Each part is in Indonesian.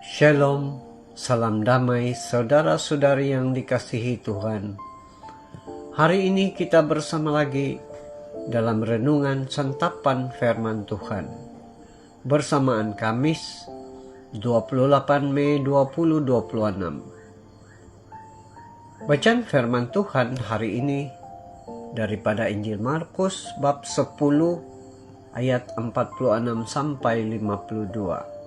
Shalom, salam damai saudara-saudari yang dikasihi Tuhan. Hari ini kita bersama lagi dalam renungan santapan firman Tuhan. Bersamaan Kamis 28 Mei 2026. Bacaan firman Tuhan hari ini daripada Injil Markus bab 10 ayat 46 sampai 52.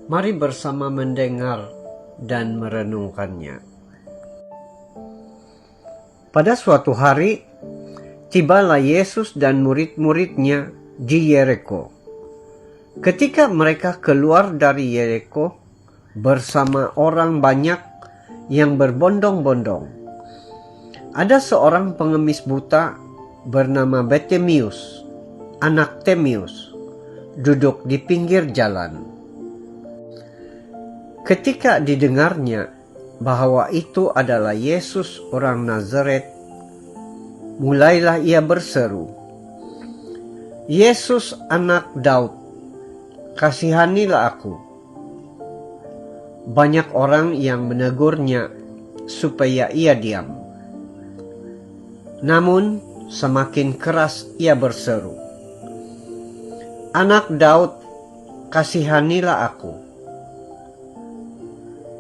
Mari bersama mendengar dan merenungkannya. Pada suatu hari, tibalah Yesus dan murid-muridnya di Yeriko. Ketika mereka keluar dari Yeriko bersama orang banyak yang berbondong-bondong, ada seorang pengemis buta bernama Bartimeus, anak Timeus, duduk di pinggir jalan. Ketika didengarnya bahwa itu adalah Yesus orang Nazaret, mulailah ia berseru, "Yesus anak Daud, kasihanilah aku." Banyak orang yang menegurnya supaya ia diam. Namun semakin keras ia berseru, "Anak Daud, kasihanilah aku."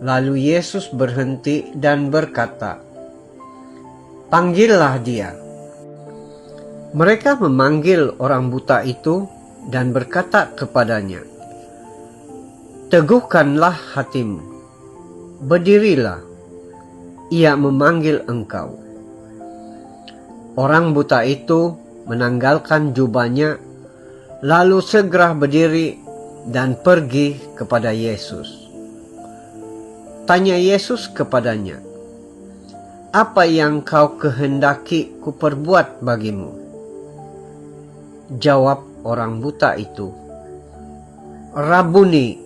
Lalu Yesus berhenti dan berkata, "Panggillah dia." Mereka memanggil orang buta itu dan berkata kepadanya, "Teguhkanlah hatimu, berdirilah, ia memanggil engkau." Orang buta itu menanggalkan jubahnya, lalu segera berdiri dan pergi kepada Yesus. Tanya Yesus kepadanya, "Apa yang kau kehendaki kuperbuat bagimu?" Jawab orang buta itu, "Rabuni,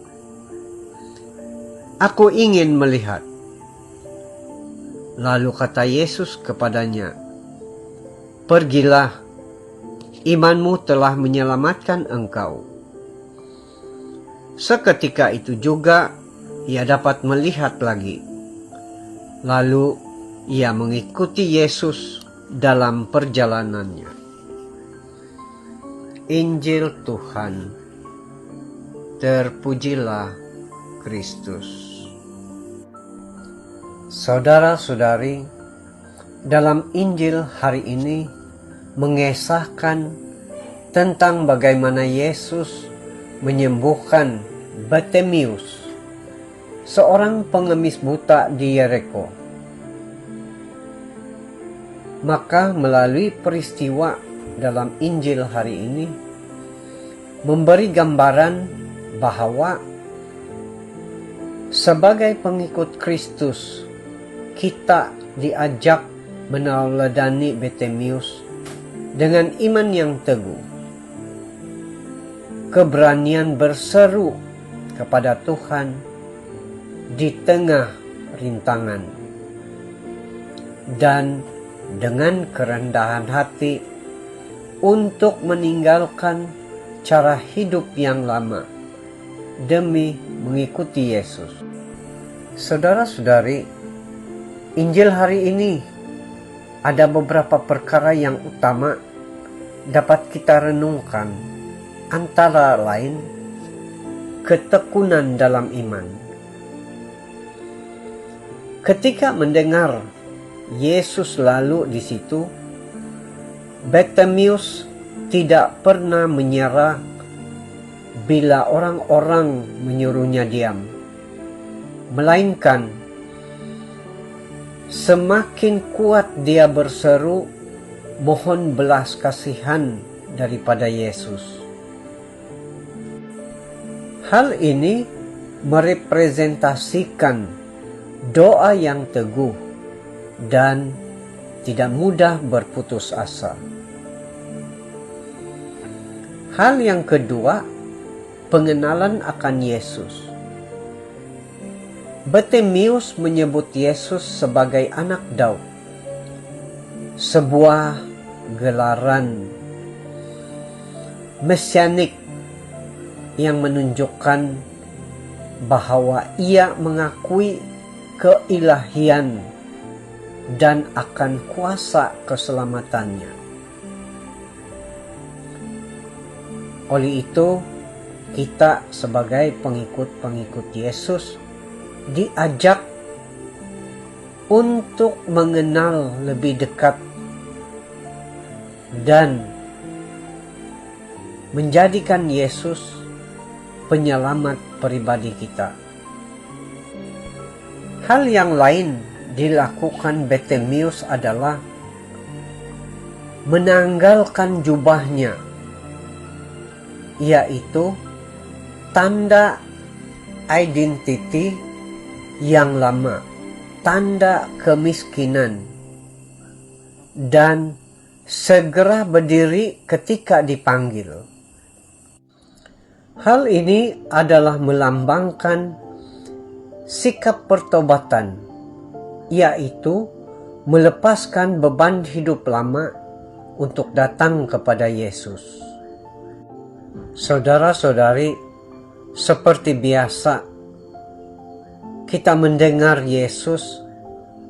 aku ingin melihat." Lalu kata Yesus kepadanya, "Pergilah, imanmu telah menyelamatkan engkau." Seketika itu juga ia dapat melihat lagi. Lalu ia mengikuti Yesus dalam perjalanannya. Injil Tuhan. Terpujilah Kristus. Saudara-saudari, dalam Injil hari ini mengisahkan tentang bagaimana Yesus menyembuhkan Bartimeus, seorang pengemis buta di Yeriko. Maka melalui peristiwa dalam Injil hari ini memberi gambaran bahwa sebagai pengikut Kristus kita diajak meneladani Bartimeus dengan iman yang teguh, keberanian berseru kepada Tuhan di tengah rintangan, dan dengan kerendahan hati untuk meninggalkan cara hidup yang lama demi mengikuti Yesus. Saudara-saudari, Injil hari ini ada beberapa perkara yang utama dapat kita renungkan, antara lain ketekunan dalam iman. Ketika mendengar Yesus lalu di situ, Bartimeus tidak pernah menyerah bila orang-orang menyuruhnya diam, melainkan semakin kuat dia berseru mohon belas kasihan daripada Yesus. Hal ini merepresentasikan doa yang teguh dan tidak mudah berputus asa. Hal yang kedua, pengenalan akan Yesus. Bartimeus menyebut Yesus sebagai anak Daud, sebuah gelaran mesianik yang menunjukkan bahwa ia mengakui keilahian dan akan kuasa keselamatannya. Oleh itu, kita sebagai pengikut-pengikut Yesus diajak untuk mengenal lebih dekat dan menjadikan Yesus penyelamat pribadi kita. Hal yang lain dilakukan Bartimeus adalah menanggalkan jubahnya, yaitu tanda identiti yang lama, tanda kemiskinan, dan segera berdiri ketika dipanggil. Hal ini adalah melambangkan sikap pertobatan, yaitu melepaskan beban hidup lama untuk datang kepada Yesus. Saudara-saudari, seperti biasa, kita mendengar Yesus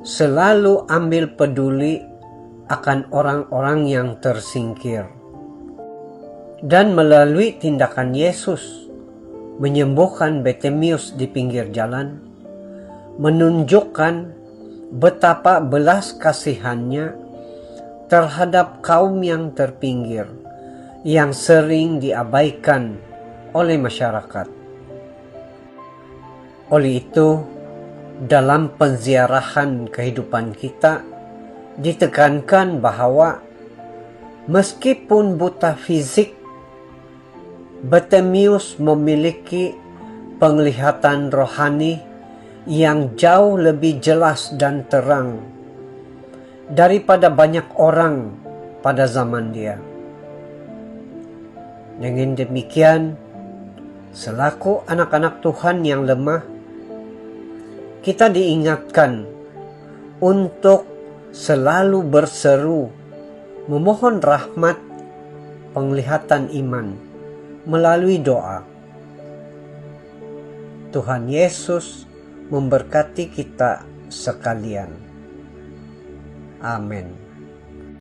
selalu ambil peduli akan orang-orang yang tersingkir. Dan melalui tindakan Yesus menyembuhkan Bartimeus di pinggir jalan, menunjukkan betapa belas kasihannya terhadap kaum yang terpinggir, yang sering diabaikan oleh masyarakat. Oleh itu, dalam penziarahan kehidupan kita, ditekankan bahwa meskipun buta fisik, Bartimeus memiliki penglihatan rohani yang jauh lebih jelas dan terang daripada banyak orang pada zaman dia. Dengan demikian, selaku anak-anak Tuhan yang lemah, kita diingatkan untuk selalu berseru, memohon rahmat penglihatan iman melalui doa. Tuhan Yesus memberkati kita sekalian. Amin.